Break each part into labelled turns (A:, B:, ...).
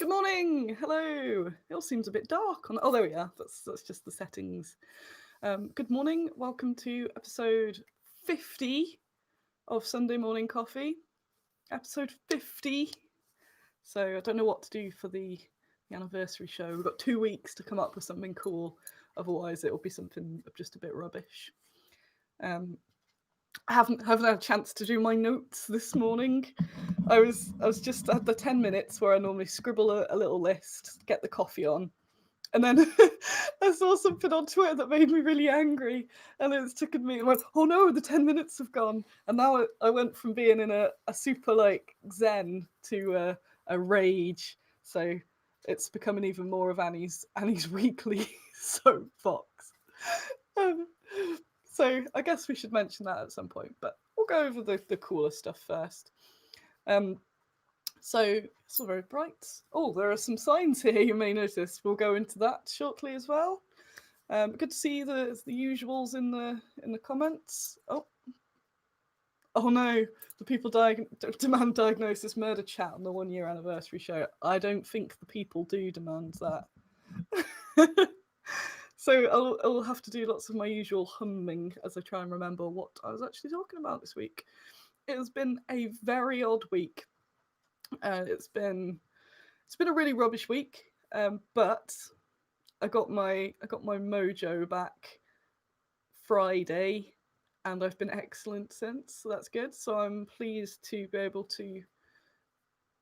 A: Good morning. Hello. It all seems a bit dark on. Oh, there we are. That's just the settings. Good morning. Welcome to episode 50 of Sunday Morning Coffee. Episode 50. So I don't know what to do for the anniversary show. We've got 2 weeks to come up with something cool. Otherwise, it will be something just a bit rubbish. I haven't had a chance to do my notes this morning. I was just at the 10 minutes where I normally scribble a little list, get the coffee on, and then I saw something on Twitter that made me really angry, and it's taken me. I went, oh no, the 10 minutes have gone, and now I went from being in a super like zen to a rage. So it's becoming even more of Annie's weekly soapbox. Um, so I guess we should mention that at some point, but we'll go over the cooler stuff first. So it's all very bright. Oh, there are some signs here you may notice. We'll go into that shortly as well. Good to see the usuals in the comments. Oh no, the people demand diagnosis murder chat on the 1 year anniversary show. I don't think the people do demand that. So I'll have to do lots of my usual humming as I try and remember what I was actually talking about this week. It has been a very odd week. It's been a really rubbish week, but I got my mojo back Friday, and I've been excellent since. So that's good. So I'm pleased to be able to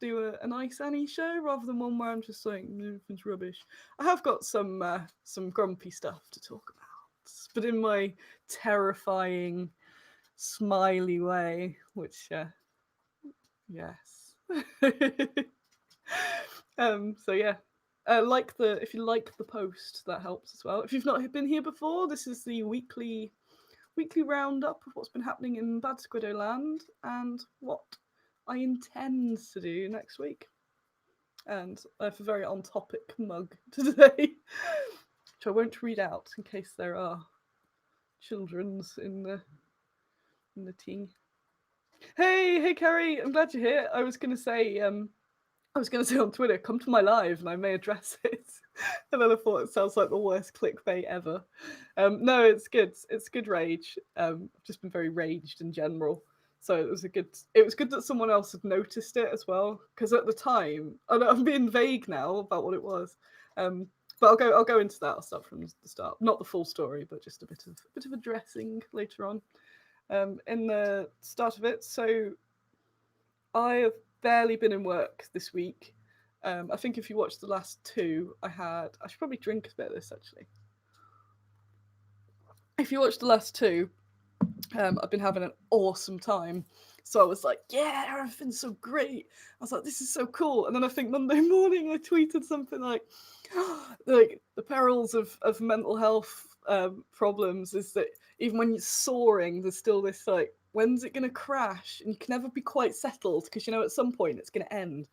A: do a nice Annie show rather than one where I'm just like everything's rubbish. I have got some grumpy stuff to talk about, but in my terrifying, smiley way, which yes. So yeah. If you like the post, that helps as well. If you've not been here before, this is the weekly roundup of what's been happening in Bad Squiddo Land and what I intend to do next week. And I have a very on topic mug today, which I won't read out in case there are children's in the team. Hey, Carrie, I'm glad you're here. I was gonna say on Twitter, come to my live, and I may address it. And then I thought it sounds like the worst clickbait ever. No, it's good. It's good rage. I've just been very raged in general. So it was good that someone else had noticed it as well. Because at the time, I'm being vague now about what it was. But I'll go into that. I'll start from the start. Not the full story, but just a bit of addressing later on. In the start of it, so I have barely been in work this week. I think if you watched the last two, I should probably drink a bit of this actually. If you watched the last two, I've been having an awesome time. So I was like, yeah, everything's so great. I was like, this is so cool. And then I think Monday morning I tweeted something like the perils of mental health problems is that even when you're soaring, there's still this like, when's it going to crash? And you can never be quite settled because, at some point it's going to end.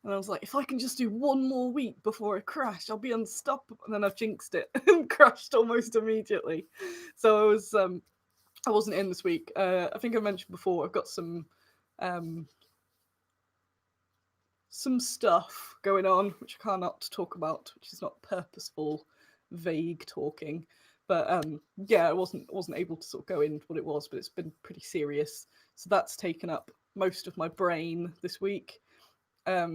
A: And I was like, if I can just do one more week before I crash, I'll be unstoppable. And then I've jinxed it and crashed almost immediately. So I wasn't in this week. I think I mentioned before, I've got some stuff going on which I cannot talk about, which is not purposeful, vague talking. But yeah, I wasn't able to sort of go into what it was, but it's been pretty serious. So that's taken up most of my brain this week. I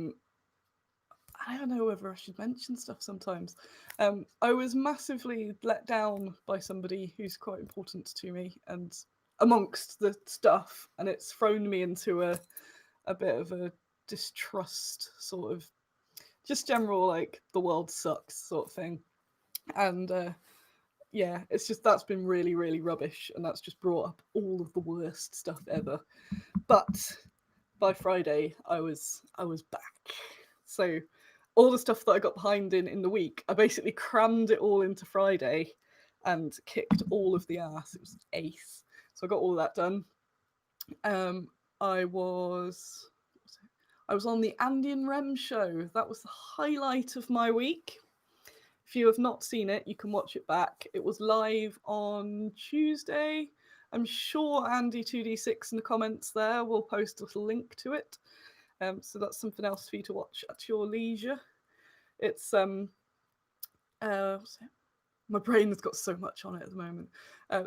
A: don't know whether I should mention stuff sometimes. I was massively let down by somebody who's quite important to me, and amongst the stuff, and it's thrown me into a bit of a distrust, sort of just general like the world sucks sort of thing. And yeah, it's just that's been really, really rubbish, and that's just brought up all of the worst stuff ever. But by Friday, I was back. So all the stuff that I got behind in the week, I basically crammed it all into Friday and kicked all of the ass. It was ace. So I got all that done. I was on the Andy and Rem show. That was the highlight of my week. If you have not seen it, you can watch it back. It was live on Tuesday. I'm sure Andy2D6 in the comments there will post a little link to it. So that's something else for you to watch at your leisure. It's what's it? My brain has got so much on it at the moment.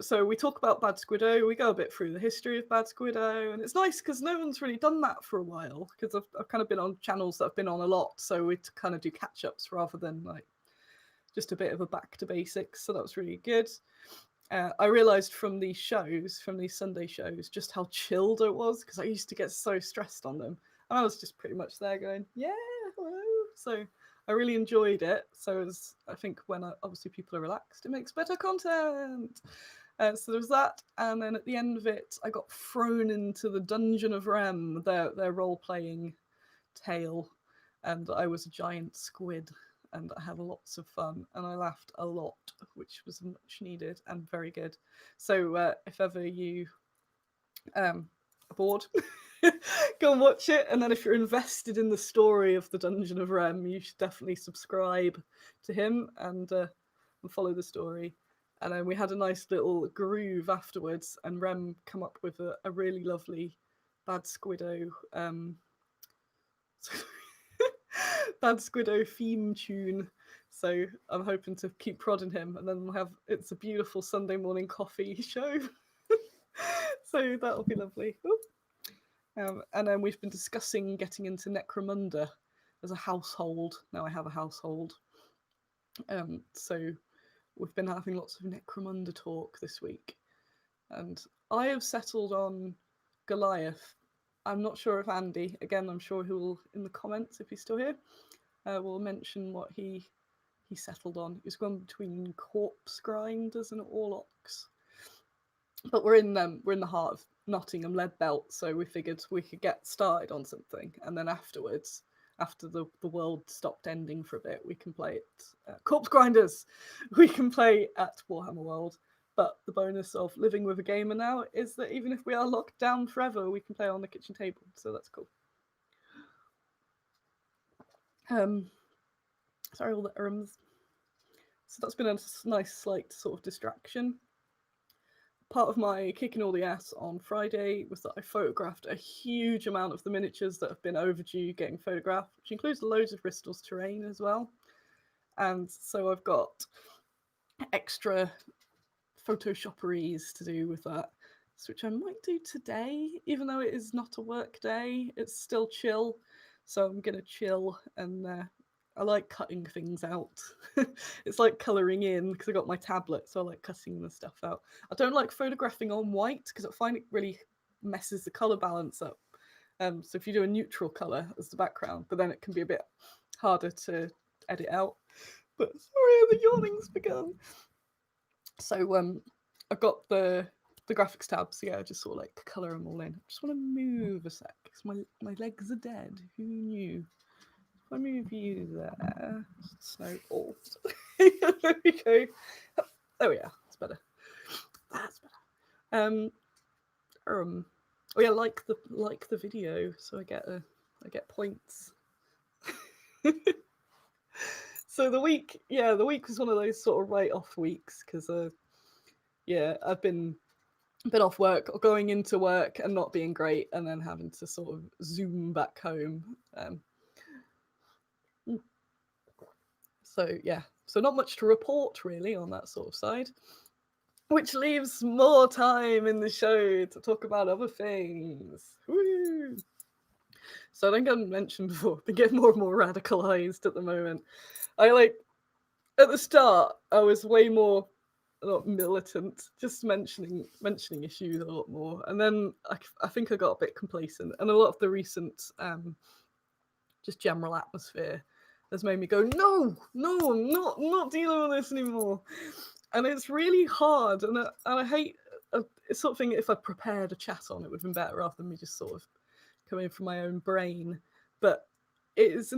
A: So we talk about Bad Squiddo. We go a bit through the history of Bad Squiddo, and it's nice because no one's really done that for a while. Because I've kind of been on channels that I've been on a lot, so we kind of do catch ups rather than like just a bit of a back to basics. So that was really good. I realised from these shows, from these Sunday shows, just how chilled it was because I used to get so stressed on them, and I was just pretty much there going, "Yeah, hello." So I really enjoyed it. So as I think when obviously people are relaxed, it makes better content. So there was that, and then at the end of it, I got thrown into the Dungeon of Rem, their role playing tale, and I was a giant squid. And I had lots of fun, and I laughed a lot, which was much needed and very good. So if ever you are bored, go and watch it. And then if you're invested in the story of the Dungeon of Rem, you should definitely subscribe to him and follow the story. And then we had a nice little groove afterwards, and Rem come up with a really lovely Bad Squiddo Bad Squiddo theme tune. So I'm hoping to keep prodding him, and then we'll have It's a Beautiful Sunday Morning Coffee show. So that'll be lovely. And then we've been discussing getting into Necromunda as a household. Now I have a household. So we've been having lots of Necromunda talk this week. And I have settled on Goliath. I'm not sure if Andy, again, I'm sure he will in the comments if he's still here, will mention what he settled on. He's gone between corpse grinders and Orlocks. But we're in the heart of Nottingham Lead Belt, so we figured we could get started on something, and then afterwards, after the world stopped ending for a bit, we can play at Corpse Grinders. We can play at Warhammer World. But the bonus of living with a gamer now is that even if we are locked down forever, we can play on the kitchen table. So that's cool. Sorry, all the ums. So that's been a nice slight sort of distraction. Part of my kicking all the ass on Friday was that I photographed a huge amount of the miniatures that have been overdue getting photographed, which includes loads of Bristol's terrain as well. And so I've got extra photoshopperies to do with that, which I might do today, even though it is not a work day. It's still chill, so I'm gonna chill, and I like cutting things out. It's like colouring in because I got my tablet, so I like cutting the stuff out. I don't like photographing on white because I find it really messes the colour balance up. So if you do a neutral colour as the background, but then it can be a bit harder to edit out. But sorry, the yawning's begun. So I've got the graphics tab, so yeah, I just sort of like colour them all in. I just want to move a sec because my legs are dead. Who knew? If I move you there, snowball. There we go. There we are. That's better. That's better. Oh yeah, like the video, so I get points. So the week was one of those sort of write-off weeks because I've been off work or going into work and not being great, and then having to sort of zoom back home. So not much to report really on that sort of side, which leaves more time in the show to talk about other things. Woo! So I think I mentioned before, I've been getting more and more radicalized at the moment. At the start, I was way more not militant, just mentioning issues a lot more, and then I think I got a bit complacent, and a lot of the recent just general atmosphere has made me go, no, I'm not dealing with this anymore, and it's really hard, and I hate it's sort of thing. If I prepared a chat on, it would have been better rather than me just sort of coming from my own brain, but. It is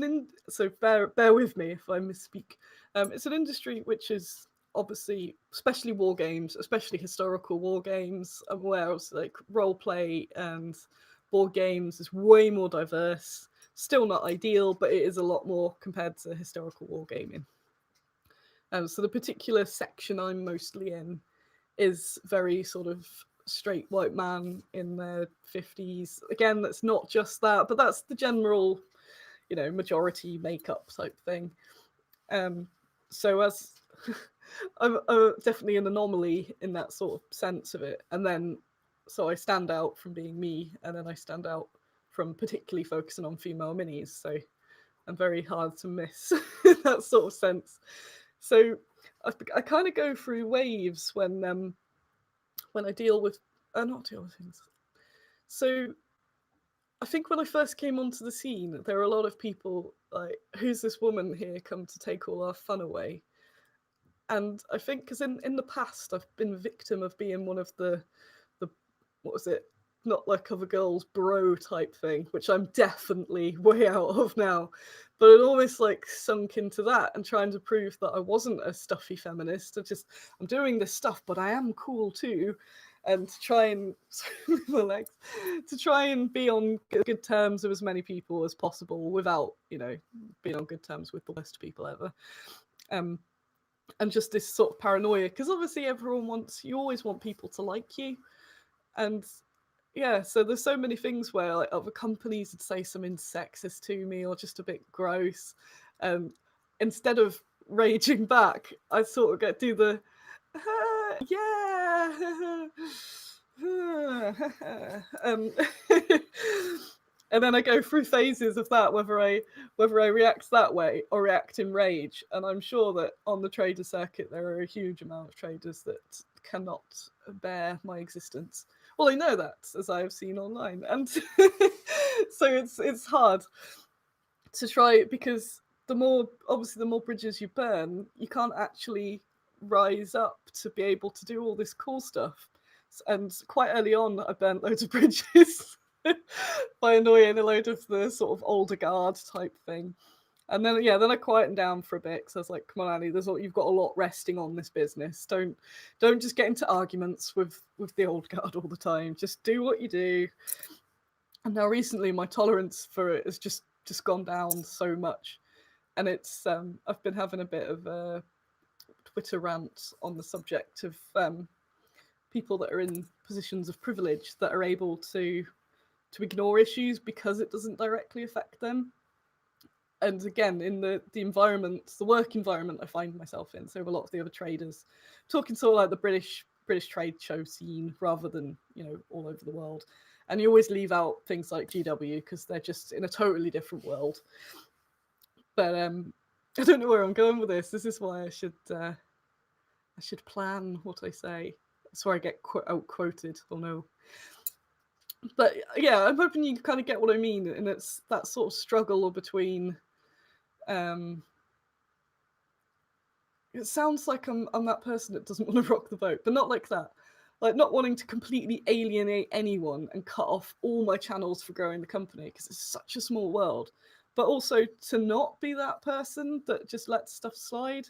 A: so bear with me if I misspeak. It's an industry which is obviously, especially war games, especially historical war games. I'm aware of like role play and board games is way more diverse. Still not ideal, but it is a lot more compared to historical wargaming. So the particular section I'm mostly in is very sort of straight white man in their 50s. Again, that's not just that, but that's the general majority makeup type thing. So as I'm definitely an anomaly in that sort of sense of it, and then so I stand out from being me, and then I stand out from particularly focusing on female minis. So I'm very hard to miss in that sort of sense. So I kind of go through waves when I deal with not deal with things. So I think when I first came onto the scene, there were a lot of people like, "Who's this woman here come to take all our fun away?" And I think because in the past I've been victim of being one of the what was it? Not like other girls, bro type thing, which I'm definitely way out of now. But it almost like sunk into that and trying to prove that I wasn't a stuffy feminist. I'm doing this stuff, but I am cool too. And to try and my legs, to try and be on good terms with as many people as possible without, being on good terms with the worst people ever. And just this sort of paranoia, because obviously you always want people to like you. And yeah, so there's so many things where like other companies would say something sexist to me or just a bit gross. Instead of raging back, I sort of do the yeah. And then I go through phases of that, whether I react that way or react in rage. And I'm sure that on the trader circuit there are a huge amount of traders that cannot bear my existence. Well, I know that, as I have seen online, and so it's hard to try, because the more bridges you burn, you can't actually rise up to be able to do all this cool stuff. And quite early on, I burnt loads of bridges by annoying a load of the sort of older guard type thing. And then I quietened down for a bit because I was like, "Come on, Annie, you've got a lot resting on this business. Don't just get into arguments with the old guard all the time. Just do what you do." And now recently, my tolerance for it has just gone down so much, and it's I've been having a bit of a Twitter rant on the subject of people that are in positions of privilege that are able to ignore issues because it doesn't directly affect them. And again, in the work environment I find myself in, so a lot of the other traders, talking sort of like the British trade show scene rather than, all over the world. And you always leave out things like GW because they're just in a totally different world. But I don't know where I'm going with this. This is why I should plan what I say. That's where I get out quoted. Oh no. But yeah, I'm hoping you kind of get what I mean, and it's that sort of struggle between. It sounds like I'm that person that doesn't want to rock the boat, but not like that. Like not wanting to completely alienate anyone and cut off all my channels for growing the company because it's such a small world, but also to not be that person that just lets stuff slide.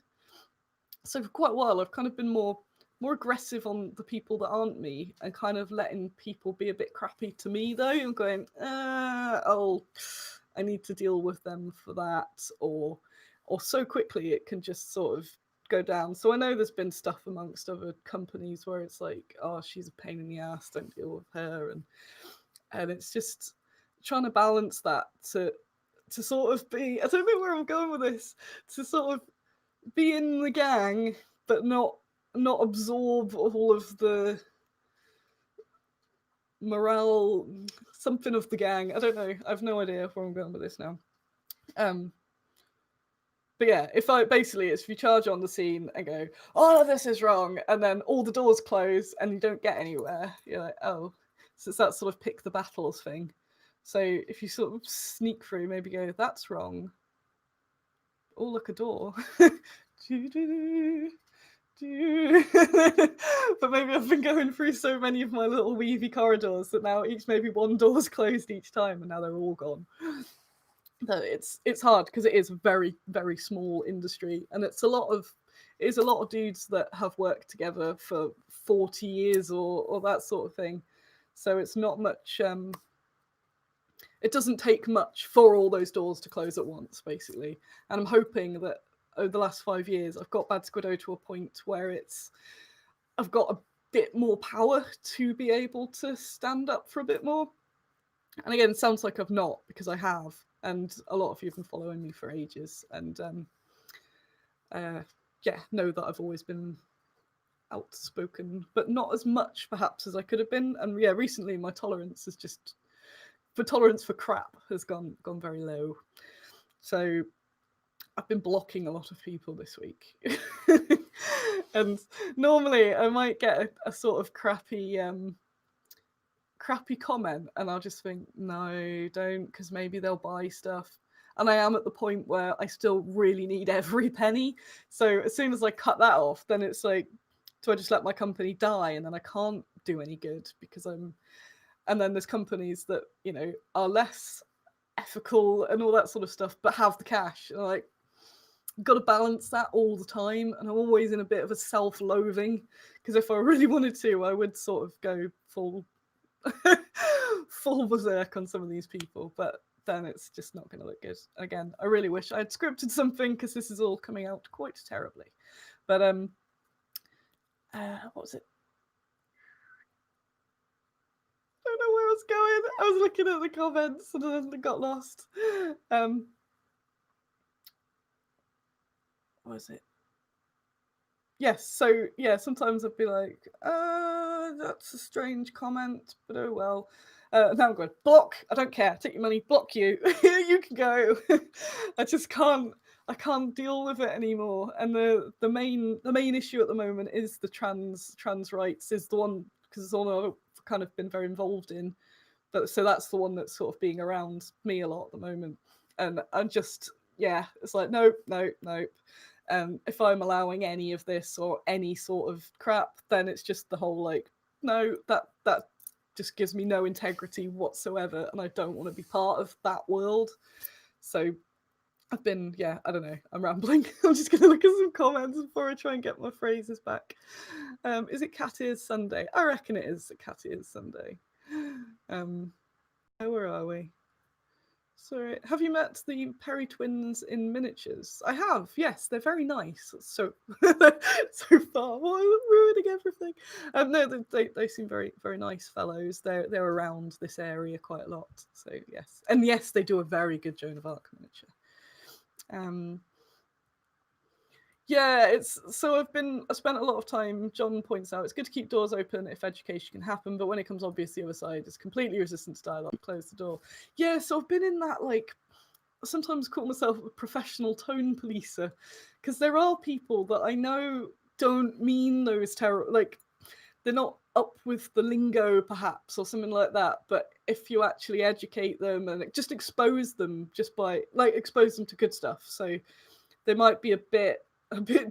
A: So for quite a while, I've kind of been more aggressive on the people that aren't me and kind of letting people be a bit crappy to me though, and going, I need to deal with them for that, or so quickly it can just sort of go down. So I know there's been stuff amongst other companies where it's like, "Oh, she's a pain in the ass, don't deal with her," and it's just trying to balance that to sort of be, I don't know where I'm going with this, to sort of be in the gang but not absorb all of the morale, something of the gang. I don't know. I have no idea where I'm going with this now. But yeah, if you charge on the scene and go, "Oh, this is wrong," and then all the doors close and you don't get anywhere, you're like, "Oh." So it's that sort of pick the battles thing. So if you sort of sneak through, maybe go, "That's wrong." Oh, look, a door. But maybe I've been going through so many of my little weavy corridors that now maybe one door's closed each time and now they're all gone. But it's hard because it is a very, very small industry, and it's a lot of dudes that have worked together for 40 years or that sort of thing. So it's not much it doesn't take much for all those doors to close at once, basically. And I'm hoping that over the last 5 years, I've got Bad Squiddo to a point where I've got a bit more power to be able to stand up for a bit more. And again, it sounds like I've not, because I have, and a lot of you have been following me for ages, and know that I've always been outspoken, but not as much perhaps as I could have been. And yeah, recently my tolerance is just the tolerance for crap has gone very low. So I've been blocking a lot of people this week. And normally I might get a sort of crappy comment, and I'll just think, no, don't, because maybe they'll buy stuff. And I am at the point where I still really need every penny. So as soon as I cut that off, then it's like, do I just let my company die, and then I can't do any good because I'm. And then there's companies that, you know, are less ethical and all that sort of stuff, but have the cash. And like, got to balance that all the time, and I'm always in a bit of a self-loathing, because if I really wanted to, I would sort of go full berserk on some of these people, but then it's just not going to look good. Again, I really wish I had scripted something, because this is all coming out quite terribly. But what was it? I don't know where I was going. I was looking at the comments and then got lost. What was it? Yes, so yeah, sometimes I'd be like, that's a strange comment, but oh well. Now I'm going, block, I don't care, take your money, block you. You can go. I just can't deal with it anymore. And the main issue at the moment is the trans rights, is the one, because it's the one I've kind of been very involved in. But so that's the one that's sort of being around me a lot at the moment. And I'm just, yeah, it's like, nope. If I'm allowing any of this or any sort of crap, then it's just the whole like, no, that just gives me no integrity whatsoever, and I don't want to be part of that world. So I've been, yeah, I don't know, I'm rambling. I'm just going to look at some comments before I try and get my phrases back. Is it Cat Ears Sunday? I reckon it is Cat Ears Sunday. Where are we? So, have you met the Perry twins in miniatures? I have, yes, they're very nice. So, so far, well, I'm ruining everything. No, they seem very, very nice fellows. They're around this area quite a lot. So, yes. And yes, they do a very good Joan of Arc miniature. Yeah, it's so I spent a lot of time. John points out it's good to keep doors open if education can happen, but when it comes obvious the other side, it's completely resistant to dialogue. Close the door. Yeah, so I've been in that, like, sometimes call myself a professional tone policer, because there are people that I know don't mean those terrible, like, they're not up with the lingo perhaps or something like that, but if you actually educate them and just expose them, just by like expose them to good stuff, so they might be a bit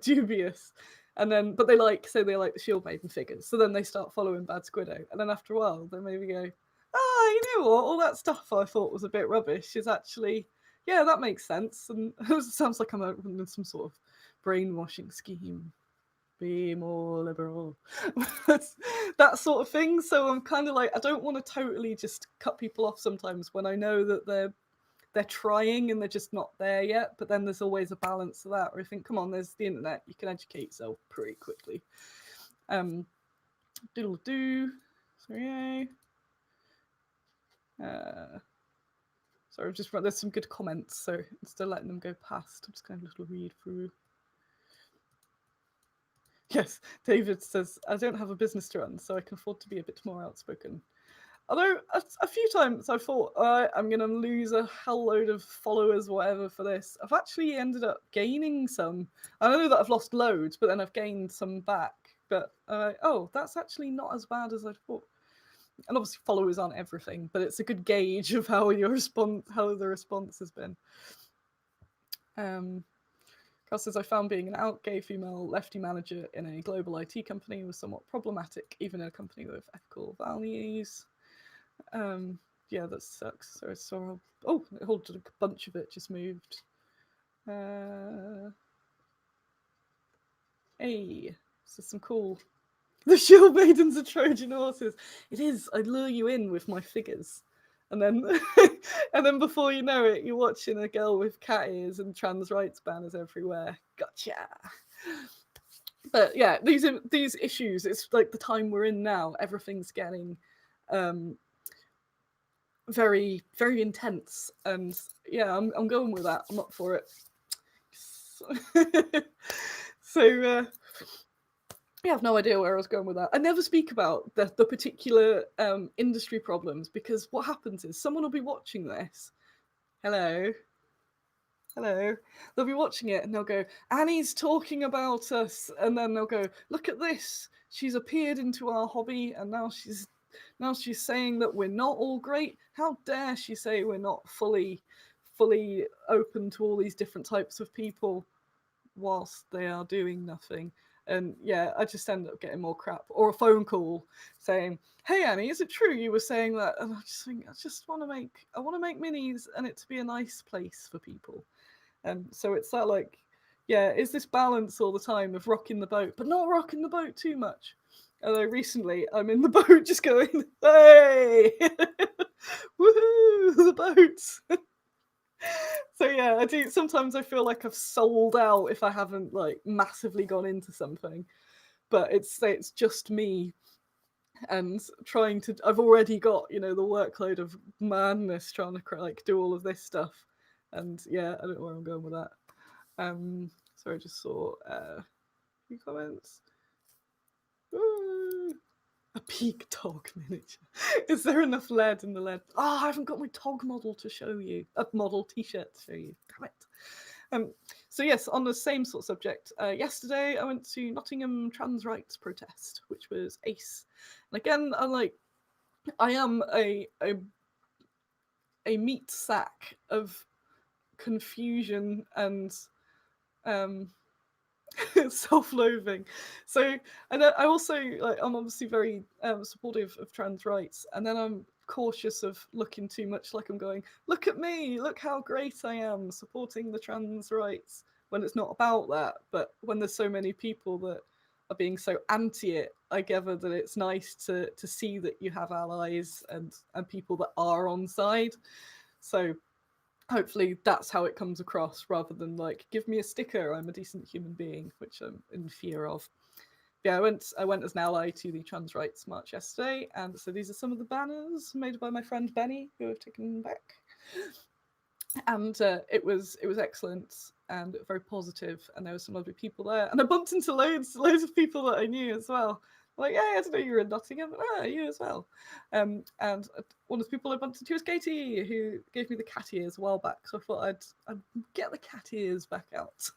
A: dubious, and then but they like the Shield Maiden figures, so then they start following Bad Squiddo, and then after a while they maybe go, you know what, all that stuff I thought was a bit rubbish is actually, yeah, that makes sense. And it sounds like I'm in some sort of brainwashing scheme, be more liberal. That sort of thing. So I'm kind of like, I don't want to totally just cut people off sometimes when I know that they're trying and they're just not there yet. But then there's always a balance of that where I think, come on, there's the internet, you can educate yourself pretty quickly. Doodle doo. So yeah. Sorry, there's some good comments, so instead of letting them go past, I'm just going to little read through. Yes, David says, I don't have a business to run, so I can afford to be a bit more outspoken. Although a few times I thought, I'm going to lose a hell load of followers or whatever for this. I've actually ended up gaining some. I know that I've lost loads, but then I've gained some back. But, that's actually not as bad as I thought. And obviously followers aren't everything, but it's a good gauge of how the response has been. Carl says, I found being an out gay female lefty manager in a global IT company was somewhat problematic, even in a company with ethical values. Yeah, that sucks. So I saw, a whole bunch of it just moved. Hey, this is some cool. The Shield Maidens are Trojan horses. It is. I lure you in with my figures, and then, and then before you know it, you're watching a girl with cat ears and trans rights banners everywhere. Gotcha. But yeah, these issues. It's like the time we're in now. Everything's getting very, very intense. And yeah, I'm going with that. I'm up for it. So I have no idea where I was going with that. I never speak about the particular industry problems, because what happens is someone will be watching this. Hello. Hello. They'll be watching it and they'll go, Annie's talking about us. And then they'll go, look at this. She's appeared into our hobby and now she's saying that we're not all great. How dare she say we're not fully open to all these different types of people whilst they are doing nothing. And yeah, I just end up getting more crap, or a phone call saying, "Hey Annie, is it true you were saying that?" And I just think I want to make minis and it to be a nice place for people. And so it's that, like, yeah, is this balance all the time of rocking the boat, but not rocking the boat too much. Although recently I'm in the boat just going, hey, woohoo, the boats. So yeah, I do. Sometimes I feel like I've sold out if I haven't like massively gone into something, but it's just me and trying to. I've already got the workload of madness trying to like do all of this stuff, and yeah, I don't know where I'm going with that. Sorry, I just saw a few comments. Ooh. A peak Tog miniature. Is there enough lead in the lead? Oh, I haven't got my Tog model to show you. A model t-shirt to show you. Damn it. So yes, on the same sort of subject, yesterday I went to Nottingham trans rights protest, which was ace. And again, I am a meat sack of confusion and self-loathing. So, and I also I'm obviously very supportive of trans rights, and then I'm cautious of looking too much like I'm going, look at me, look how great I am supporting the trans rights, when it's not about that. But when there's so many people that are being so anti it, I gather that it's nice to see that you have allies and people that are on side. So hopefully that's how it comes across, rather than like, give me a sticker, I'm a decent human being, which I'm in fear of. Yeah, I went as an ally to the trans rights march yesterday, and so these are some of the banners made by my friend Benny, who I've taken back. And it was excellent and very positive, and there were some lovely people there, and I bumped into loads of people that I knew as well. Like, yeah, I didn't know you were in Nottingham. Ah, you as well. And one of the people I bumped into was Katie, who gave me the cat ears a while back. So I thought I'd get the cat ears back out.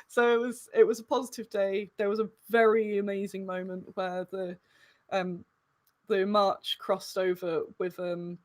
A: So it was a positive day. There was a very amazing moment where the march crossed over with the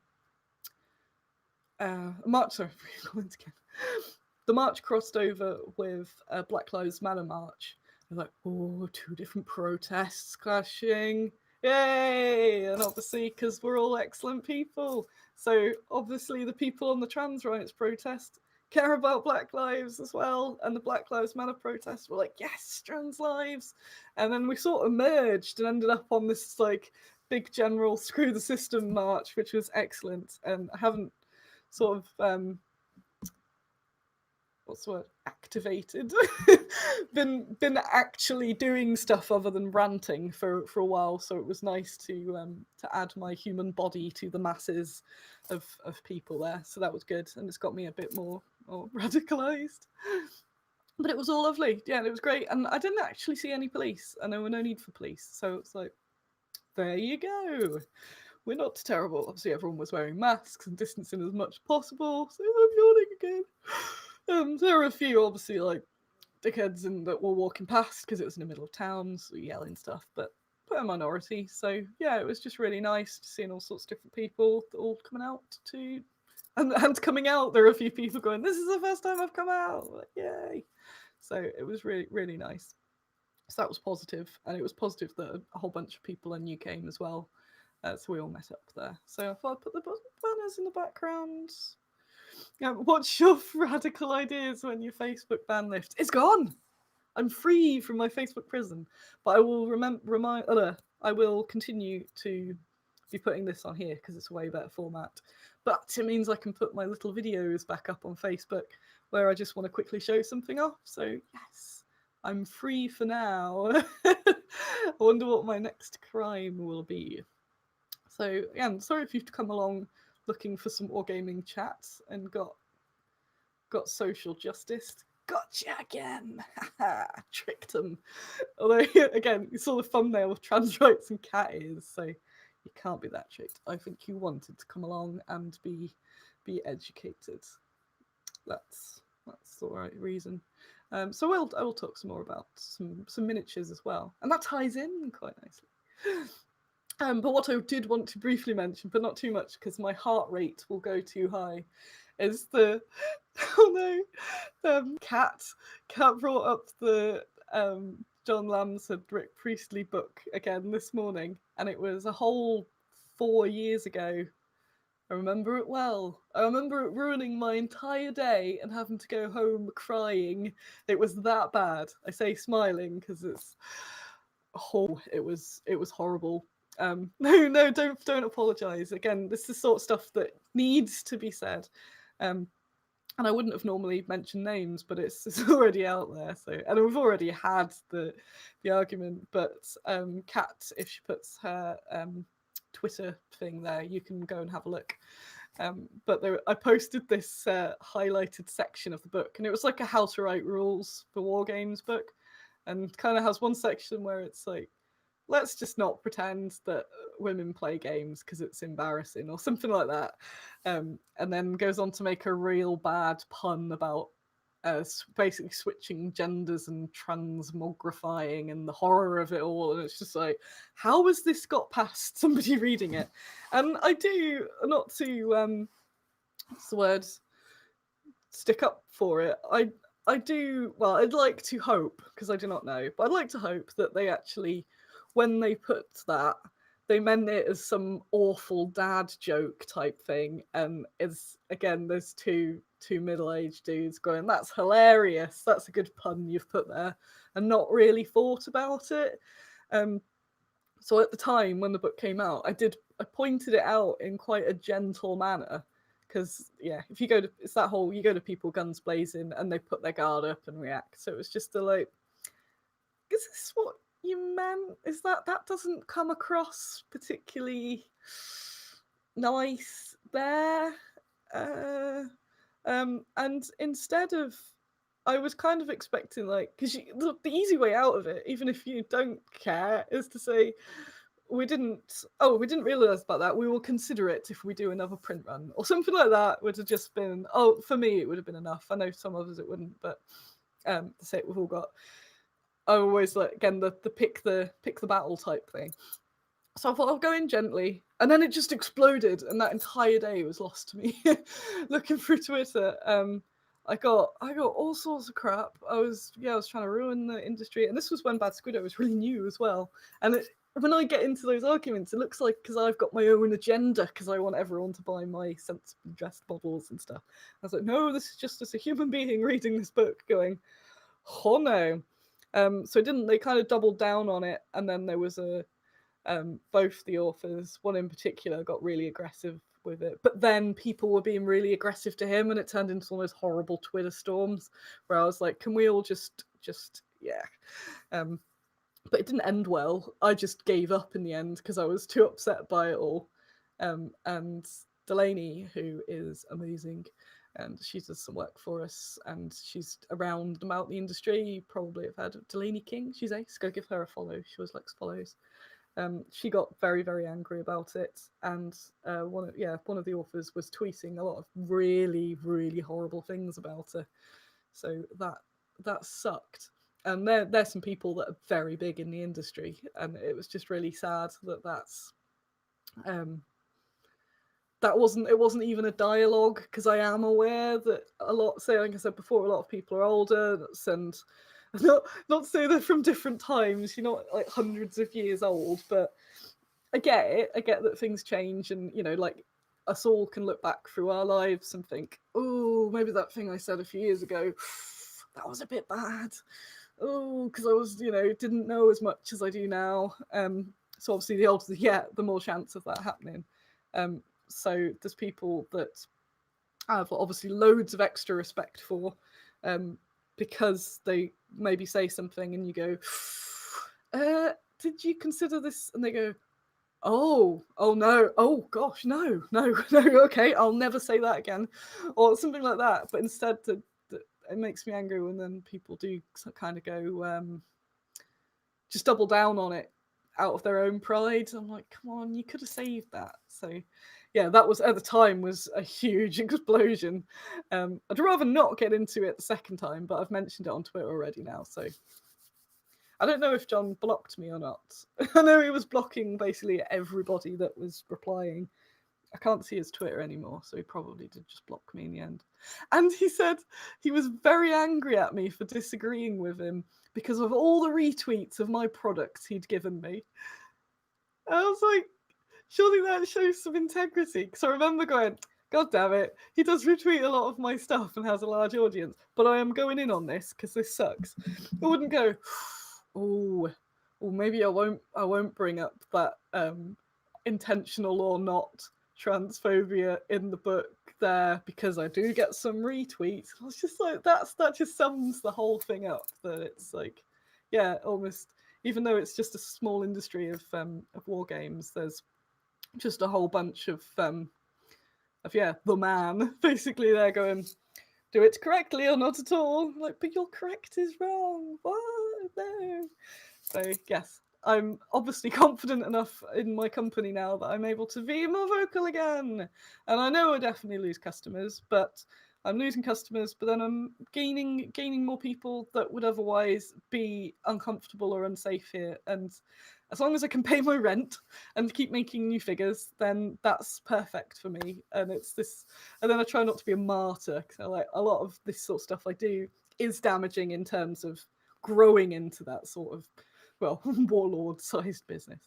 A: march crossed over with a Black Lives Matter march. They're like, oh, two different protests clashing. Yay! And obviously, because we're all excellent people. So obviously the people on the trans rights protest care about Black lives as well. And the Black Lives Matter protest were like, yes, trans lives. And then we sort of merged and ended up on this like big general screw the system march, which was excellent. And I haven't sort of what's the word, activated been actually doing stuff other than ranting for a while, so it was nice to add my human body to the masses of people there. So that was good, and it's got me a bit more radicalized. But it was all lovely, yeah, and it was great. And I didn't actually see any police, and there were no need for police, so it's like, there you go, we're not terrible. Obviously everyone was wearing masks and distancing as much as possible, so I'm yawning again. There were a few, obviously, like dickheads that were walking past because it was in the middle of town, so yelling stuff, but a minority. So yeah, it was just really nice seeing all sorts of different people all coming out to, and coming out. There were a few people going, "This is the first time I've come out!" Like, yay! So it was really, really nice. So that was positive, and it was positive that a whole bunch of people I knew came as well. So we all met up there. So I thought I'd put the banners in the background. Yeah, what's your radical ideas when your Facebook ban lifts? It's gone. I'm free from my Facebook prison, but I will I will continue to be putting this on here because it's a way better format. But it means I can put my little videos back up on Facebook where I just want to quickly show something off. So yes, I'm free for now. I wonder what my next crime will be. So yeah, I'm sorry if you've come along looking for some wargaming chats and got social justice. Gotcha again. Tricked them. Although, again, you saw the thumbnail with trans rights and cat ears, so you can't be that tricked. I think you wanted to come along and be educated. That's the right reason. So I will talk some more about some miniatures as well, and that ties in quite nicely. But what I did want to briefly mention, but not too much, because my heart rate will go too high, is the Kat brought up the John Lamb's Rick Priestley book again this morning, and it was a whole 4 years ago. I remember it well. I remember it ruining my entire day and having to go home crying. It was that bad. I say smiling because it was horrible. No, don't apologise. Again, this is the sort of stuff that needs to be said. And I wouldn't have normally mentioned names, but it's already out there. So, and we've already had the argument. But Kat, if she puts her Twitter thing there, you can go and have a look. But I posted this highlighted section of the book, and it was like a how to write rules for war games book, and kind of has one section where it's like, let's just not pretend that women play games because it's embarrassing or something like that. And then goes on to make a real bad pun about basically switching genders and transmogrifying and the horror of it all. And it's just like, how has this got past somebody reading it? And I do, not to, what's the word, stick up for it. I do, well, I'd like to hope, because I do not know, but I'd like to hope that they actually, when they put that, they meant it as some awful dad joke type thing. And it's, again, there's two middle-aged dudes going, that's hilarious, that's a good pun you've put there, and not really thought about it. So at the time when the book came out, I pointed it out in quite a gentle manner, because if you go to, it's that whole, you go to people guns blazing and they put their guard up and react. So it was just like, is this what you meant? Is that doesn't come across particularly nice there? And instead of, I was kind of expecting, like, because the easy way out of it, even if you don't care, is to say, we didn't realize about that, we will consider it if we do another print run, or something like that. Would have just been, for me it would have been enough. I know some others it wouldn't, but to say we've all got, I always like, again, the pick the battle type thing. So I thought I'll go in gently, and then it just exploded, and that entire day was lost to me. Looking through Twitter, I got all sorts of crap. I was trying to ruin the industry, and this was when Bad Squiddo was really new as well. And when I get into those arguments, it looks like because I've got my own agenda, because I want everyone to buy my sensibly dressed models and stuff. I was like, no, this is just as a human being reading this book, going, oh no. So they kind of doubled down on it, and then there was both the authors, one in particular, got really aggressive with it, but then people were being really aggressive to him, and it turned into one of those horrible Twitter storms where I was like, can we all just but it didn't end well. I just gave up in the end because I was too upset by it all. And Delaney, who is amazing, and she does some work for us, and she's around about the industry. You probably have heard of Delaney King. She's ace. Go give her a follow. She always likes follows. She got very, very angry about it, and one of the authors was tweeting a lot of really, really horrible things about her. So that sucked. And there's some people that are very big in the industry, and it was just really sad that wasn't even a dialogue, because I am aware that like I said before, a lot of people are older, and not to say they're from different times, you're not like hundreds of years old, but I get it. I get that things change, and like us all can look back through our lives and think, oh, maybe that thing I said a few years ago, that was a bit bad. Oh, because I was, didn't know as much as I do now. So obviously the older you get, the more chance of that happening. So there's people that I have obviously loads of extra respect for, because they maybe say something and you go, did you consider this? And they go, Oh, oh no, oh gosh, no, no, no. Okay, I'll never say that again, or something like that. But instead, it makes me angry when then people do kind of go, just double down on it out of their own pride. I'm like, come on, you could have saved that. So, yeah, that was at the time was a huge explosion. I'd rather not get into it the second time, but I've mentioned it on Twitter already now. So I don't know if John blocked me or not. I know he was blocking basically everybody that was replying. I can't see his Twitter anymore, so he probably did just block me in the end. And he said he was very angry at me for disagreeing with him because of all the retweets of my products he'd given me. I was like, surely that shows some integrity. Because I remember going, God damn it, he does retweet a lot of my stuff and has a large audience, but I am going in on this because this sucks. I wouldn't go, oh, maybe I won't bring up that intentional or not transphobia in the book there because I do get some retweets. I was just like, that just sums the whole thing up. That it's like, yeah, almost, even though it's just a small industry of war games, there's just a whole bunch of the man basically there going, do it correctly or not at all. I'm like, but your correct is wrong. What? No. So yes, I'm obviously confident enough in my company now that I'm able to be more vocal again. And I know I definitely lose customers, but I'm losing customers, but then I'm gaining more people that would otherwise be uncomfortable or unsafe here. And as long as I can pay my rent and keep making new figures, then that's perfect for me. And it's this, and then I try not to be a martyr because I like a lot of this sort of stuff I do is damaging in terms of growing into that sort of, well, warlord-sized business.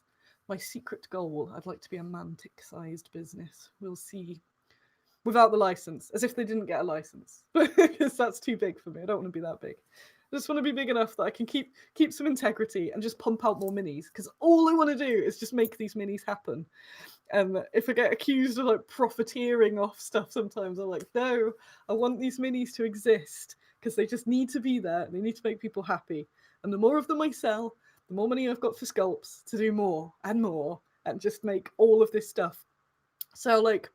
A: My secret goal, I'd like to be a Mantic-sized business. We'll see. Without the license, as if they didn't get a license, because that's too big for me. I don't want to be that big. I just want to be big enough that I can keep some integrity and just pump out more minis. Because all I want to do is just make these minis happen. And if I get accused of like profiteering off stuff, sometimes I'm like, no, I want these minis to exist because they just need to be there. They need to make people happy. And the more of them I sell, the more money I've got for sculpts to do more and just make all of this stuff. So like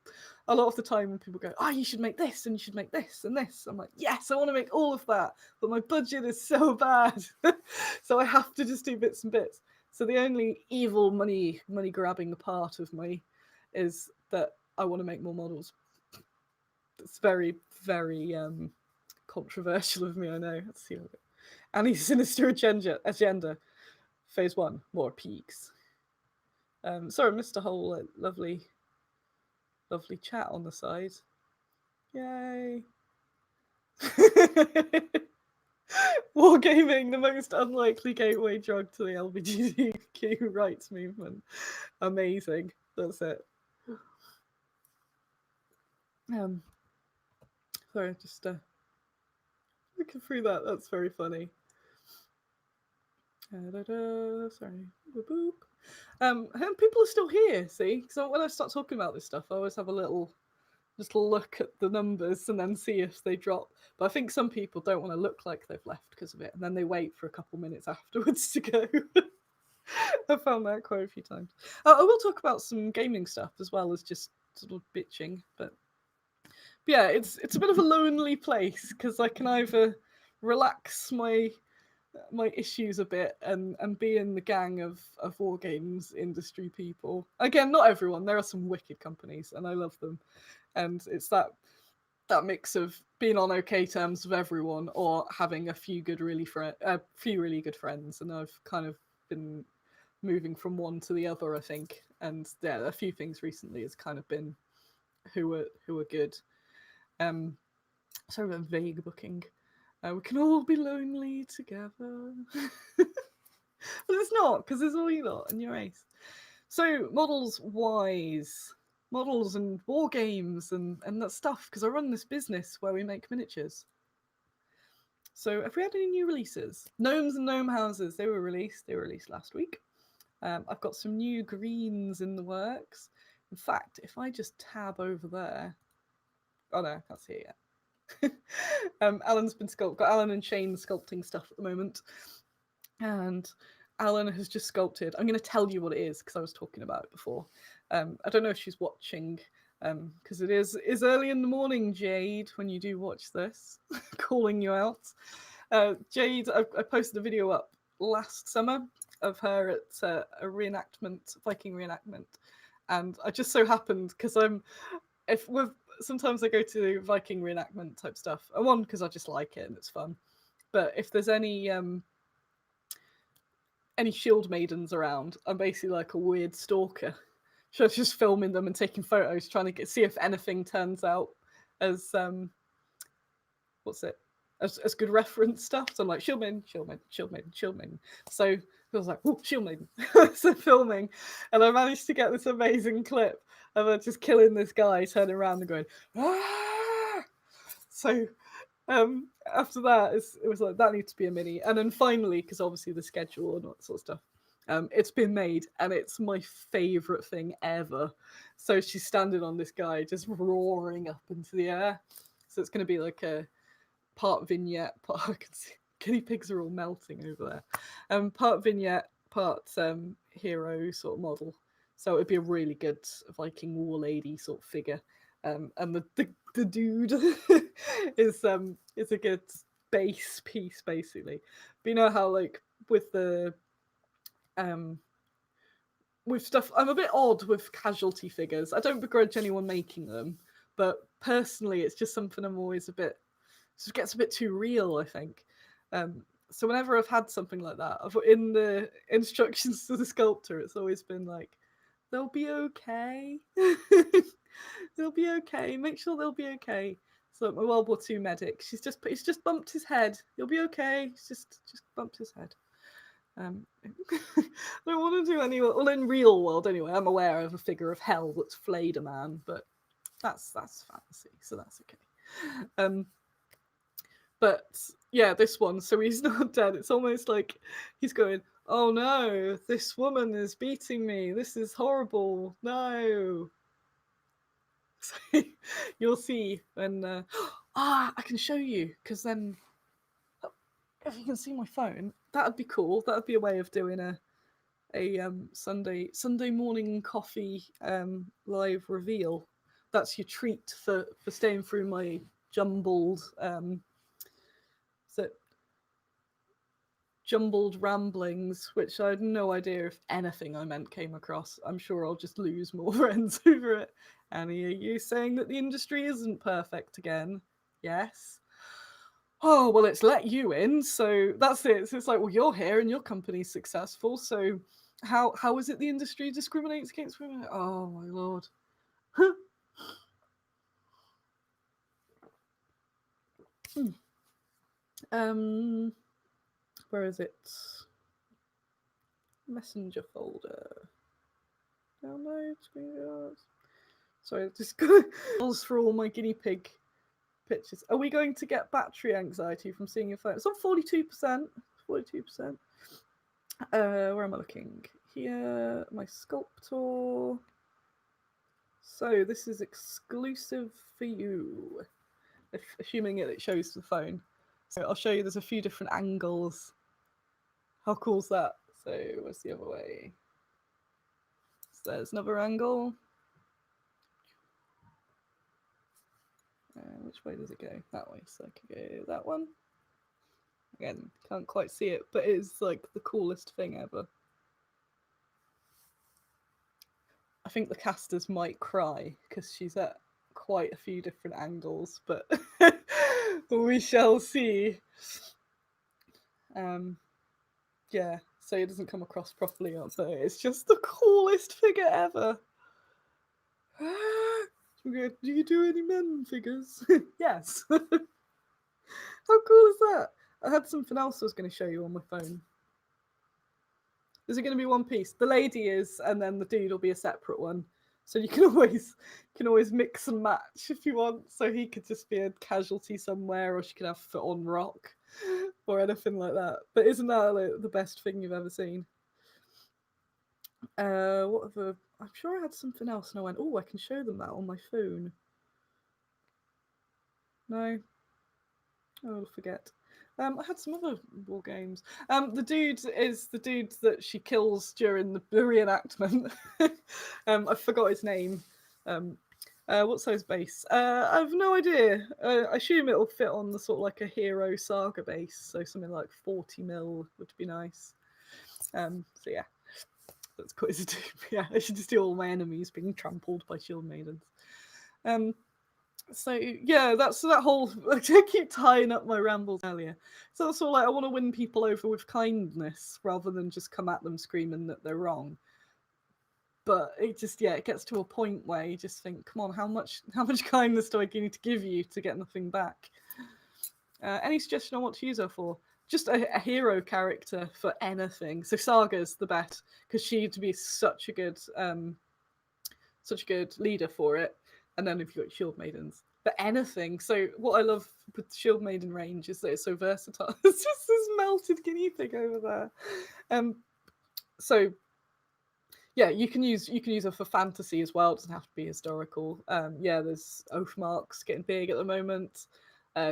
A: a lot of the time when people go, oh, you should make this and you should make this and this, I'm like, yes, I want to make all of that, but my budget is so bad. So I have to just do bits and bits. So the only evil money grabbing part of me is that I want to make more models. It's very, very controversial of me, I know. Let's see. Any sinister agenda. Phase 1, more peaks. Sorry, I missed a whole lovely chat on the side. Yay. Wargaming, the most unlikely gateway drug to the LGBTQ rights movement. Amazing. That's it. Sorry, just looking through that. That's very funny. Sorry. Boop. People are still here, see? So when I start talking about this stuff, I always have a little just look at the numbers and then see if they drop. But I think some people don't want to look like they've left because of it, and then they wait for a couple minutes afterwards to go. I found that quite a few times. I will talk about some gaming stuff as well as just sort of bitching, but yeah, it's a bit of a lonely place because I can either relax my issues a bit and be in the gang of war games industry people. Again, not everyone. There are some wicked companies, and I love them. And it's that mix of being on okay terms with everyone or having a few really good friends. And I've kind of been moving from one to the other, I think. And yeah, a few things recently has kind of been who are good. Sorry about vague booking. We can all be lonely together. But it's not, because there's all you lot and your ace. So models and war games and that stuff, because I run this business where we make miniatures. So have we had any new releases? Gnomes and gnome houses, they were released last week. I've got some new greens in the works. In fact, if I just tab over there, oh no, I can't see it yet. Alan's been got Alan and Shane sculpting stuff at the moment, and Alan has just sculpted. I'm going to tell you what it is because I was talking about it before. I don't know if she's watching because it is early in the morning, Jade, when you do watch this, calling you out. Jade, I posted a video up last summer of her at a reenactment, Viking reenactment, and I just so happened because sometimes I go to Viking reenactment type stuff. One because I just like it and it's fun, but if there's any shield maidens around, I'm basically like a weird stalker. So I was just filming them and taking photos, trying to see if anything turns out as as good reference stuff. So I'm like, shield maiden, shield maiden, shield maiden, shield maiden. So I was like, oh, shield maiden. So filming, and I managed to get this amazing clip of her just killing this guy, turning around and going, ah! So after that, it was like, that needs to be a mini. And then finally, because obviously the schedule and all that sort of stuff, it's been made, and it's my favourite thing ever. So she's standing on this guy, just roaring up into the air. So it's going to be like a part vignette, part I can see guinea pigs are all melting over there. Part vignette, part hero sort of model. So it'd be a really good Viking war lady sort of figure. And the dude is a good base piece basically. But you know how like with the with stuff, I'm a bit odd with casualty figures. I don't begrudge anyone making them, but personally, it's just something I'm always it just gets a bit too real, I think. So whenever I've had something like that, in the instructions to the sculptor, it's always been like, they'll be okay. They'll be okay. Make sure they'll be okay. So my World War II medic, he's just bumped his head. He'll be okay. He's just bumped his head. I don't want to do any. Well, in real world anyway, I'm aware of a figure of hell that's flayed a man, but that's fantasy, so that's okay. But yeah, this one, so he's not dead. It's almost like he's going, oh no, this woman is beating me. This is horrible. No. So you'll see when. I can show you, because then if you can see my phone, that'd be cool. That'd be a way of doing a Sunday morning coffee live reveal. That's your treat for staying through my jumbled ramblings, which I had no idea if anything I meant came across. I'm sure I'll just lose more friends over it. Annie, are you saying that the industry isn't perfect again? Yes. Oh, well, it's let you in, so that's it. So it's like, well, you're here and your company's successful, so how is it the industry discriminates against women? Oh, my lord. Where is it? Messenger folder. Download, screenshots. Sorry, just got for all my guinea pig pictures. Are we going to get battery anxiety from seeing your phone? It's on 42%. 42%. Where am I looking? Here, my sculptor. So this is exclusive for you. Assuming it shows the phone. So I'll show you, there's a few different angles. How cool is that? So where's the other way? So there's another angle. Which way does it go? That way. So I can go that one. Again, can't quite see it, but it's like the coolest thing ever. I think the casters might cry because she's at quite a few different angles, but we shall see. Yeah, so it doesn't come across properly on there. It's just the coolest figure ever. Do you do any men figures? Yes. How cool is that? I had something else I was going to show you on my phone. Is it going to be one piece? The lady is, and then the dude will be a separate one. So you can always mix and match if you want. So he could just be a casualty somewhere, or she could have foot on rock, or anything like that. But isn't that like the best thing you've ever seen? What other? I'm sure I had something else, and I went, oh, I can show them that on my phone. No, I will forget. I had some other war games. The dude is the dude that she kills during the reenactment. I forgot his name. What's his base? I have no idea. I assume it'll fit on the sort of like a hero saga base, so something like 40 mil would be nice. So yeah, that's quite easy to do. Yeah, I should just do all my enemies being trampled by shield maidens. So yeah, that's that whole. I keep tying up my rambles earlier. So that's all like I want to win people over with kindness rather than just come at them screaming that they're wrong. But it just it gets to a point where you just think, come on, how much kindness do I need to give you to get nothing back? Any suggestion on what to use her for? Just a hero character for anything. So Saga's the bet because she'd be such a good leader for it. And then if you've got Shield Maidens. But anything. So what I love with Shield Maiden range is that it's so versatile. It's just this melted guinea pig over there. So yeah, you can use her for fantasy as well. It doesn't have to be historical. There's Oathmarks getting big at the moment.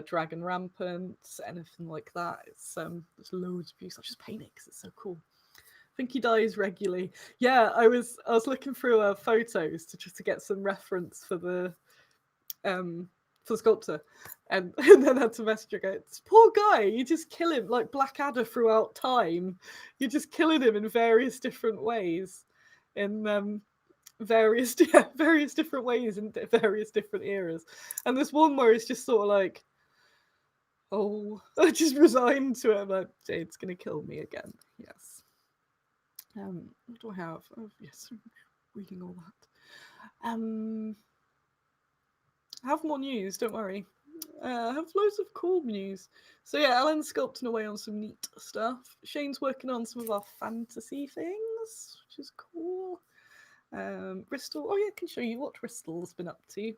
A: Dragon Rampant, anything like that. It's there's loads of views. I just paint it because it's so cool. I think he dies regularly. Yeah, I was looking through photos to get some reference for the sculptor, and then had to message her go, this poor guy, you just kill him like Blackadder throughout time. You're just killing him in various different ways, in various different ways in various different eras. And this one where it's just sort of like, oh, I just resigned to it. I'm like, Jade's gonna kill me again. Yes. What do I have? Oh, yes, I'm reading all that. I have more news, don't worry. I have loads of cool news. So yeah, Ellen's sculpting away on some neat stuff. Shane's working on some of our fantasy things, which is cool. Bristol, oh yeah, I can show you what Bristol's been up to.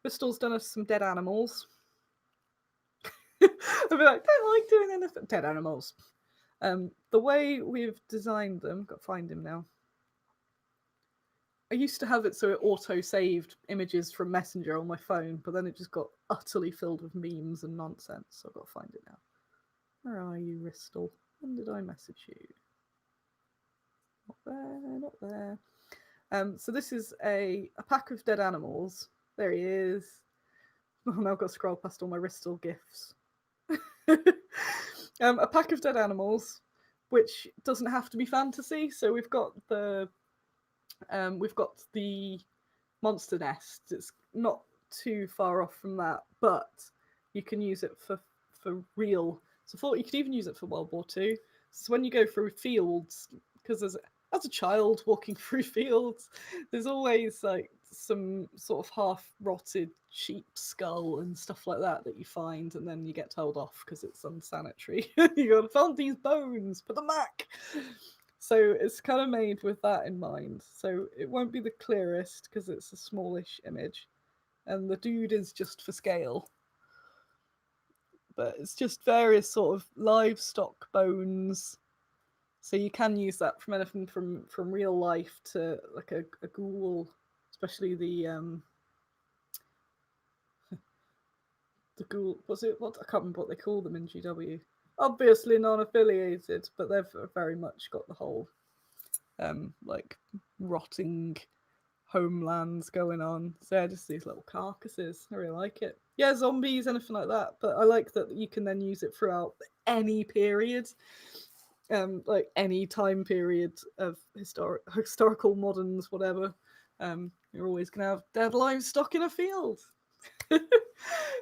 A: Bristol's done us some dead animals. I'd be like, don't like doing anything. Dead animals. The way we've designed them, got to find him now. I used to have it so it auto-saved images from Messenger on my phone, but then it just got utterly filled with memes and nonsense, so I've got to find it now. Where are you, Ristle? When did I message you? Not there, not there. So this is a pack of dead animals. There he is. Oh, now I've got to scroll past all my Ristle gifs. A pack of dead animals, which doesn't have to be fantasy. So we've got the monster nest. It's not too far off from that, but you can use it for real. So you could even use it for World War II. So when you go through fields, because as a child walking through fields, there's always like some sort of half-rotted sheep skull and stuff like that you find, and then you get told off because it's unsanitary. You gotta find these bones, put them back. So it's kind of made with that in mind. So it won't be the clearest because it's a smallish image, and the dude is just for scale. But it's just various sort of livestock bones. So you can use that from anything from real life to like a ghoul, especially the ghoul. What I can't remember what they call them in GW. Obviously non-affiliated, but they've very much got the whole like rotting homelands going on. So yeah, just these little carcasses. I really like it. Yeah, zombies, anything like that. But I like that you can then use it throughout any period. Like any time period of historical moderns, whatever. You're always gonna have dead livestock in a field.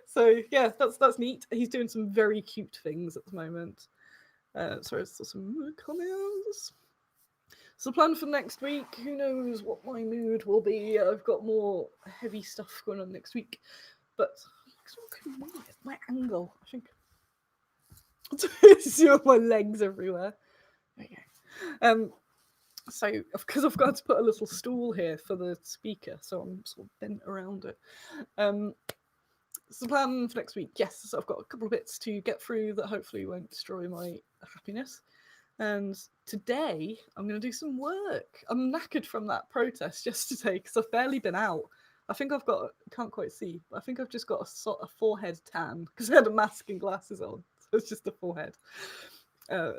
A: So yeah, that's neat. He's doing some very cute things at the moment. Sorry, there's some comments. So plan for next week. Who knows what my mood will be? I've got more heavy stuff going on next week, but my angle. I think see all my legs everywhere. There you go. So because I've got to put a little stool here for the speaker, so I'm sort of bent around it. So the plan for next week, yes, so I've got a couple of bits to get through that hopefully won't destroy my happiness. And today I'm going to do some work. I'm knackered from that protest yesterday because I've barely been out. I think can't quite see, but I think I've just got a forehead tan because I had a mask and glasses on. it's just a full head.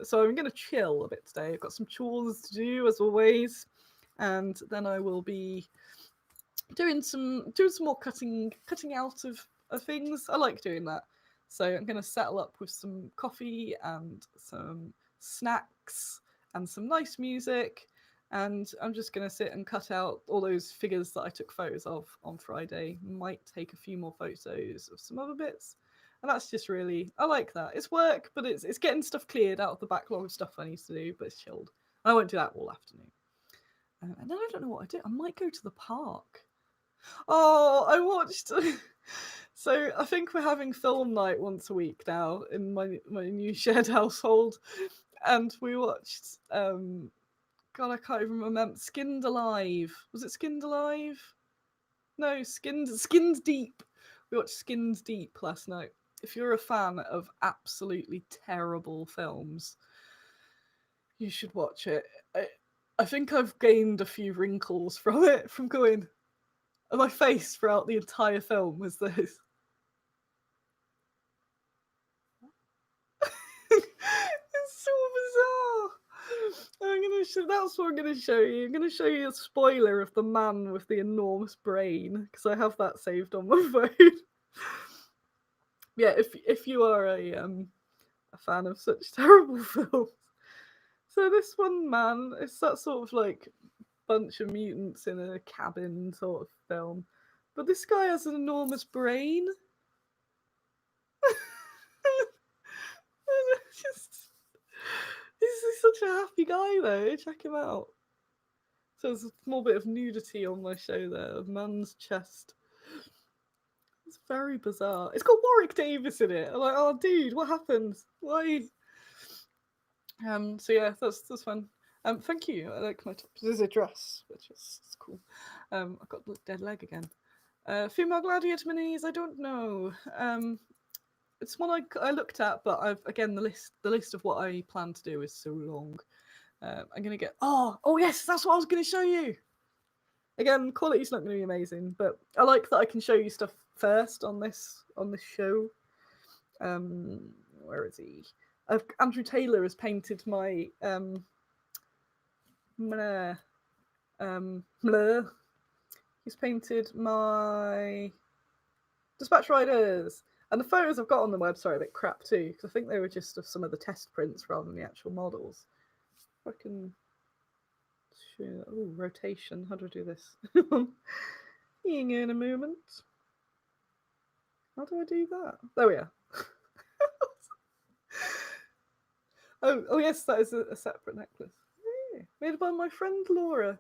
A: So I'm going to chill a bit today. I've got some chores to do as always, and then I will be doing some more cutting out of things. I like doing that. So I'm going to settle up with some coffee and some snacks and some nice music, and I'm just going to sit and cut out all those figures that I took photos of on Friday. Might take a few more photos of some other bits. And that's just really, I like that. It's work, but it's getting stuff cleared out of the backlog of stuff I need to do, but it's chilled. I won't do that all afternoon. And then I don't know what I do. I might go to the park. Oh, I watched. So I think we're having film night once a week now in my new shared household, and we watched. God, I can't even remember. Skinned Alive. Was it Skinned Alive? No, Skinned Deep. We watched Skinned Deep last night. If you're a fan of absolutely terrible films, you should watch it. I think I've gained a few wrinkles from it, from going. And my face throughout the entire film was this. It's so bizarre. That's what I'm gonna show you. I'm gonna show you a spoiler of the man with the enormous brain, because I have that saved on my phone. Yeah, if you are a fan of such terrible films. So this one man, it's that sort of like bunch of mutants in a cabin sort of film. But this guy has an enormous brain. He's such a happy guy though. Check him out. So there's a small bit of nudity on my show there, a man's chest. It's very bizarre. It's got Warwick Davis in it. I'm like, oh dude, what happened? Why? So yeah, that's fun. Thank you. I like my top. This is a dress, which is cool. I've got the dead leg again. Female gladiator minis. I don't know. It's one I looked at, but I've again the list of what I plan to do is so long. I'm gonna get. Oh yes, that's what I was gonna show you. Again, quality's not gonna be amazing, but I like that I can show you stuff first on this show. Where is he? Andrew Taylor has painted my He's painted my Dispatch Riders. And the photos I've got on the website are a bit crap too, because I think they were just of some of the test prints rather than the actual models. If I can show. Oh, rotation. How do I do this? Being in a moment. How do I do that? There we are. Oh yes, that is a separate necklace. Yeah. Made by my friend Laura.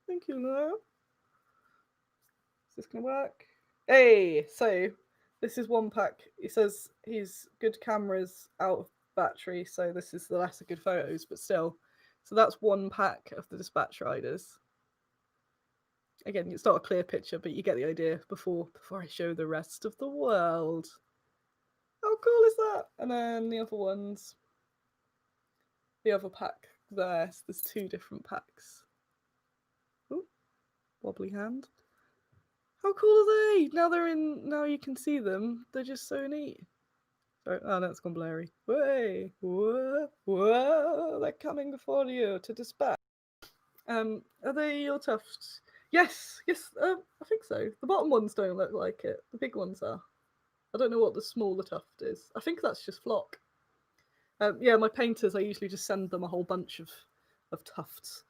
A: Thank you, Laura. Is this gonna work? Hey, so this is one pack. He says he's good cameras out of battery, so this is the lesser good photos, but still. So that's one pack of the Dispatch Riders. Again, it's not a clear picture, but you get the idea before I show the rest of the world. How cool is that? And then the other ones. The other pack there. So there's two different packs. Ooh, wobbly hand. How cool are they? Now you can see them. They're just so neat. Sorry, oh no, it's gone blurry. Way, whoa, they're coming for you to dispatch. Are they your tufts? Yes, I think so. The bottom ones don't look like it. The big ones are. I don't know what the smaller tuft is. I think that's just flock. Yeah, my painters, I usually just send them a whole bunch of tufts.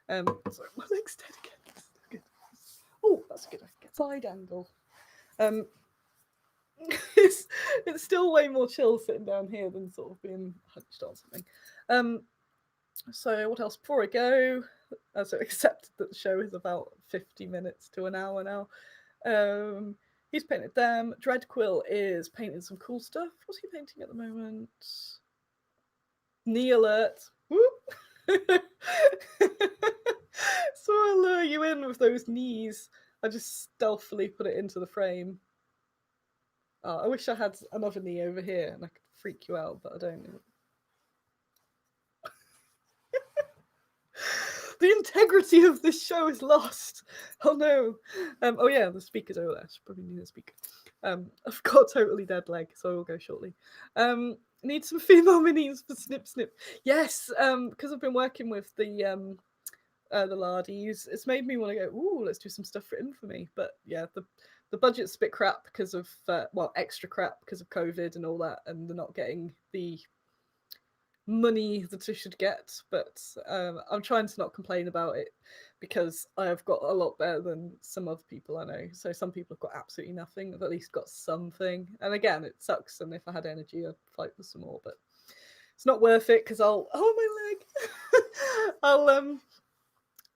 A: Sorry, my leg's dead again. Good. Oh, that's good. I can get side angle. It's still way more chill sitting down here than sort of being hunched on something. So what else? Before I go, so accepted that the show is about 50 minutes to an hour now. He's painted them. Dreadquill is painting some cool stuff. What's he painting at the moment? Knee alert. So I'll lure you in with those knees. I just stealthily put it into the frame. Oh, I wish I had another knee over here and I could freak you out, but I don't. The integrity of this show is lost. Oh no. Oh yeah, the speaker's over there. I should probably need a speaker. I've got a totally dead leg, so I will go shortly. Need some female minis for snip snip. Yes, because I've been working with the lardies, it's made me want to go, ooh, let's do some stuff for infamy. But yeah, the budget's a bit crap because of extra crap because of COVID and all that, and they're not getting the money that they should get. But I'm trying to not complain about it because I have got a lot better than some other people I know. So some people have got absolutely nothing. I've at least got something. And again, it sucks. And if I had energy, I'd fight for some more. But it's not worth it because my leg.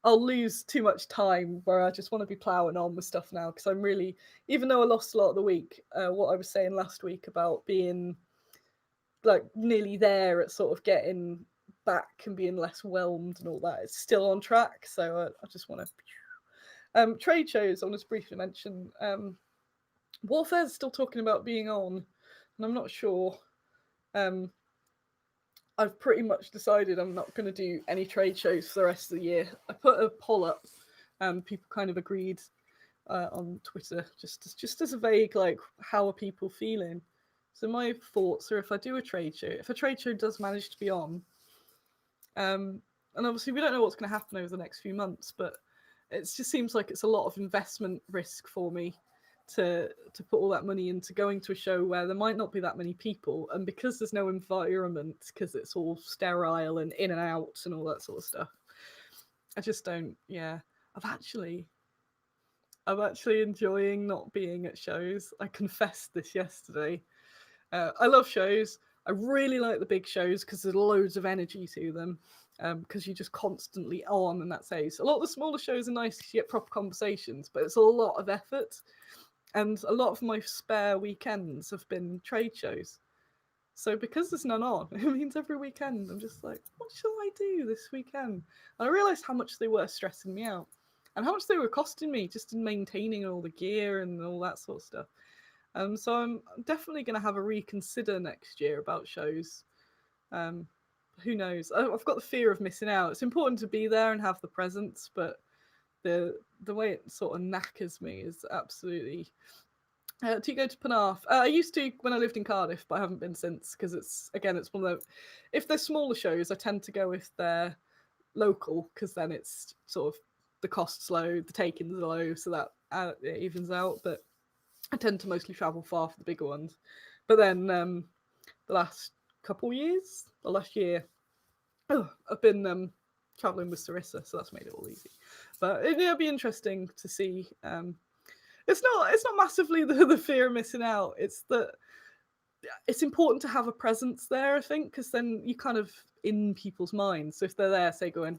A: I'll lose too much time where I just want to be ploughing on with stuff now because I'm really, even though I lost a lot of the week, what I was saying last week about being like nearly there at sort of getting back and being less whelmed and all that, it's still on track. So I just want to trade shows. I want to briefly mention Warfare's still talking about being on, and I'm not sure. I've pretty much decided I'm not going to do any trade shows for the rest of the year. I put a poll up, and people kind of agreed on Twitter, just as a vague like, how are people feeling? So my thoughts are, if I do a trade show, if a trade show does manage to be on, and obviously we don't know what's going to happen over the next few months, but it just seems like it's a lot of investment risk for me to put all that money into going to a show where there might not be that many people, and because there's no environment, because it's all sterile and in and out and all that sort of stuff, I just don't. Yeah, I'm actually enjoying not being at shows. I confessed this yesterday. I love shows. I really like the big shows because there's loads of energy to them, because you're just constantly on, and that's ace. A lot of the smaller shows are nice because you get proper conversations, but it's a lot of effort. And a lot of my spare weekends have been trade shows. So because there's none on, it means every weekend I'm just like, what shall I do this weekend? And I realised how much they were stressing me out and how much they were costing me just in maintaining all the gear and all that sort of stuff. So I'm definitely going to have a reconsider next year about shows. Who knows? I've got the fear of missing out. It's important to be there and have the presence, but the way it sort of knackers me is absolutely. Do you go to Penarth? I used to when I lived in Cardiff, but I haven't been since because it's one of the. If they're smaller shows, I tend to go if they're local because then it's sort of the cost's low, the takings are low, so that it evens out. But I tend to mostly travel far for the bigger ones. But then the last couple years, the last year, I've been traveling with Sarissa, so that's made it all easy. But it'll be interesting to see. It's not massively the fear of missing out. It's that it's important to have a presence there, I think, because then you kind of in people's minds. So if they're there, say going,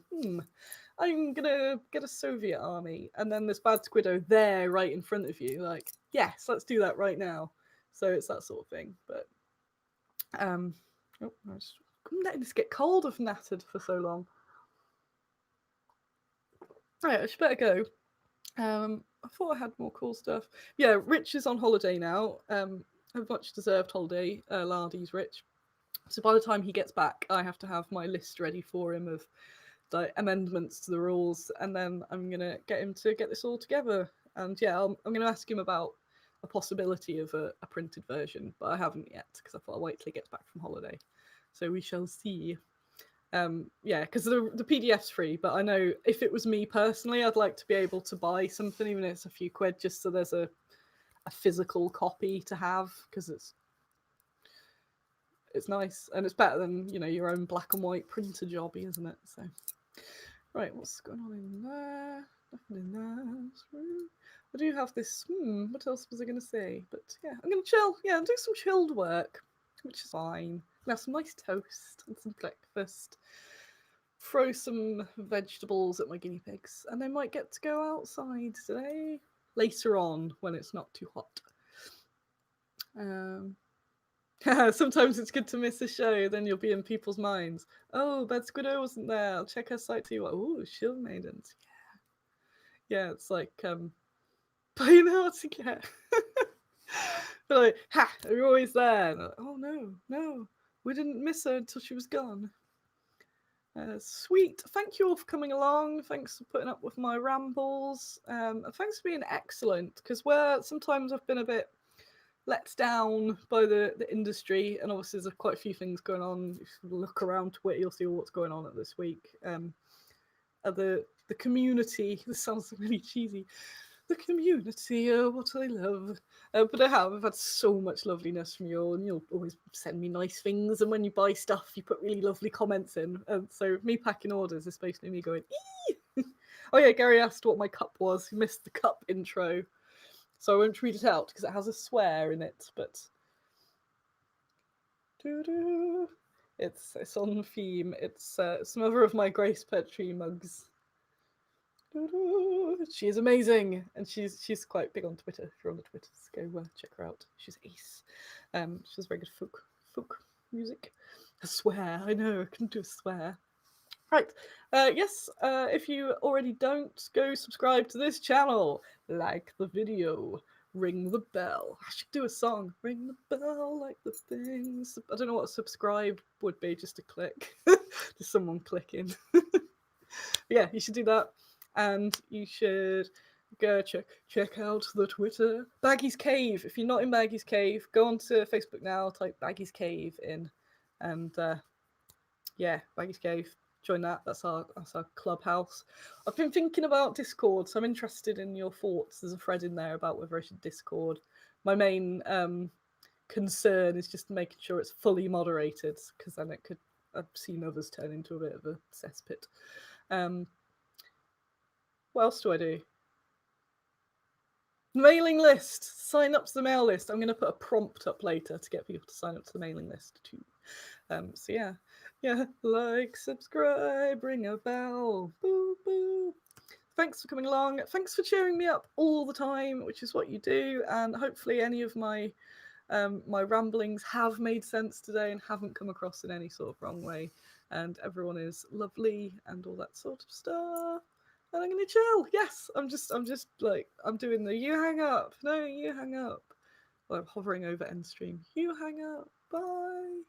A: I'm gonna get a Soviet army, and then there's Bad Squiddo there right in front of you, like, yes, let's do that right now. So it's that sort of thing. But I'm letting this get cold. I've nattered for so long. Right, I should better go. I thought I had more cool stuff. Yeah, Rich is on holiday now. A much deserved holiday. Lardy's Rich. So by the time he gets back, I have to have my list ready for him of the amendments to the rules, and then I'm gonna get him to get this all together. And yeah, I'm gonna ask him about a possibility of a printed version, but I haven't yet because I thought I'll wait till he gets back from holiday. So we shall see. Yeah, because the PDF's free, but I know if it was me personally, I'd like to be able to buy something, even if it's a few quid, just so there's a physical copy to have, because it's nice and it's better than your own black and white printer jobby, isn't it? So, right, what's going on in there? Nothing in there. I do have this. What else was I going to say? But yeah, I'm going to chill. Yeah, do some chilled work, which is fine. Have some nice toast and some breakfast. Throw some vegetables at my guinea pigs, and they might get to go outside today later on when it's not too hot. Sometimes it's good to miss a show, then you'll be in people's minds. Oh, Bad Squiddo wasn't there. I'll check her site too. Oh, Shield Maidens. Yeah, it's like but you know what to get. They're like, ha, you're always there. Like, oh no, we didn't miss her until she was gone. Sweet. Thank you all for coming along. Thanks for putting up with my rambles. And thanks for being excellent, because where sometimes I've been a bit let down by the industry, and obviously there's quite a few things going on. If you look around Twitter, you'll see what's going on at this week. The community. This sounds really cheesy. The community, what I love. But I've had so much loveliness from you all, and you'll always send me nice things. And when you buy stuff, you put really lovely comments in. And so me packing orders is basically me going, eee! Oh yeah, Gary asked what my cup was. He missed the cup intro. So I won't read it out because it has a swear in it, but it's on theme. It's some other of my Grace Petrie mugs. She is amazing, and she's quite big on Twitter. If you're on the Twitters, go check her out. She's ace. She does very good folk music. I swear, I know I couldn't do a swear. Right, yes, if you already don't, go subscribe to this channel, like the video, ring the bell. I should do a song. Ring the bell like the things. I don't know what subscribe would be, just a click. Just someone clicking. Yeah, you should do that. And you should go check out the Twitter. Baggy's Cave. If you're not in Baggy's Cave, go onto Facebook now, type Baggy's Cave in. And yeah, Baggy's Cave. Join that. That's our clubhouse. I've been thinking about Discord, so I'm interested in your thoughts. There's a thread in there about whether I should Discord. My main concern is just making sure it's fully moderated, because then it could. I've seen others turn into a bit of a cesspit. What else do I do? Mailing list. Sign up to the mail list. I'm going to put a prompt up later to get people to sign up to the mailing list too. So yeah, like, subscribe, ring a bell, boo boo. Thanks for coming along. Thanks for cheering me up all the time, which is what you do. And hopefully any of my ramblings have made sense today and haven't come across in any sort of wrong way. And everyone is lovely and all that sort of stuff. And I'm gonna chill. Yes, I'm just like, I'm doing the you hang up. No, you hang up. Well, I'm hovering over end stream. You hang up. Bye.